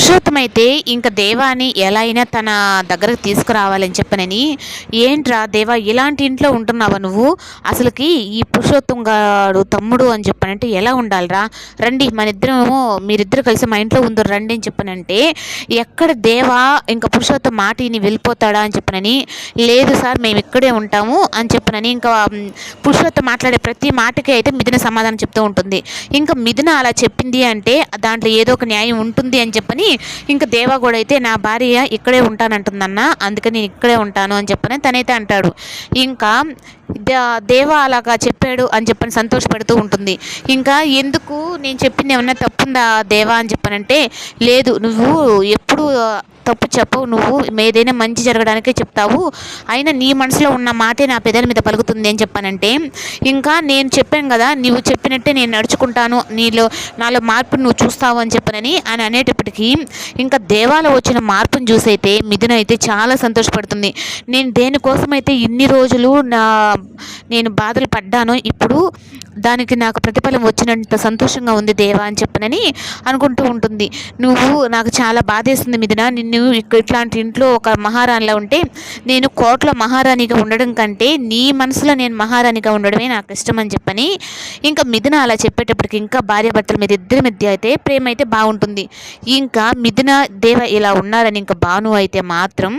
పురుషోత్తమైతే ఇంక దేవాని ఎలా అయినా తన దగ్గరకు తీసుకురావాలని చెప్పనని, ఏంట్రా దేవా ఇలాంటి ఇంట్లో ఉంటున్నావా నువ్వు? అసలుకి ఈ పురుషోత్తం గాడు తమ్ముడు అని చెప్పనంటే ఎలా ఉండాలిరా? రండి మనిద్దరము మీరిద్దరు కలిసి మా ఇంట్లో ఉందరు రండి అని చెప్పనంటే, ఎక్కడ దేవా ఇంకా పురుషోత్తం మాట విని వెళ్ళిపోతాడా అని చెప్పనని, లేదు సార్ మేము ఇక్కడే ఉంటాము అని చెప్పనని ఇంకా పురుషోత్తం మాట్లాడే ప్రతి మాటకి అయితే మిథున సమాధానం చెప్తూ ఉంటుంది. ఇంకా మిథున అలా చెప్పింది అంటే దాంట్లో ఏదో ఒక న్యాయం ఉంటుంది అని చెప్పని ఇంకా దేవా కూడా అయితే నా భార్య ఇక్కడే ఉంటానంటుందన్న, అందుకని నేను ఇక్కడే ఉంటాను అని చెప్పని తనైతే అంటాడు. ఇంకా దేవా అలాగా చెప్పాడు అని చెప్పని సంతోషపడుతూ ఉంటుంది. ఇంకా ఎందుకు నేను చెప్పింది ఏమన్నా తప్పుందా దేవా అని చెప్పనంటే, లేదు నువ్వు ఎప్పుడు తప్పు చెప్పవు, నువ్వు ఏదైనా మంచి జరగడానికే చెప్తావు, అయినా నీ మనసులో ఉన్న మాటే నా పెదల మీద పలుకుతుంది అని చెప్పానంటే, ఇంకా నేను చెప్పాను కదా నువ్వు చెప్పినట్టే నేను నడుచుకుంటాను, నాలో మార్పును నువ్వు చూస్తావు అని చెప్పనని అని అనేటప్పటికీ ఇంకా దేవాలో వచ్చిన మార్పును చూసైతే మిథున అయితే చాలా సంతోషపడుతుంది. నేను దేనికోసమైతే ఇన్ని రోజులు నేను బాధలు పడ్డానో ఇప్పుడు దానికి నాకు ప్రతిఫలం వచ్చినంత సంతోషంగా ఉంది దేవా అని చెప్పనని అనుకుంటూ ఉంటుంది. నువ్వు నాకు చాలా బాధేస్తుంది మిథున, నిన్ను ఇట్లాంటి ఇంట్లో ఒక మహారాణిలా ఉంటే నేను కోట్ల మహారాణిగా ఉండడం కంటే నీ మనసులో నేను మహారాణిగా ఉండడమే నాకు ఇష్టం అని చెప్పని ఇంకా మిథున అలా చెప్పేటప్పటికి ఇంకా భార్యాభర్తల మీద ఇద్దరి మధ్య అయితే ప్రేమ అయితే బాగుంటుంది. ఇంకా మిథున దేవ ఇలా ఉన్నారని ఇంకా భాను అయితే మాత్రం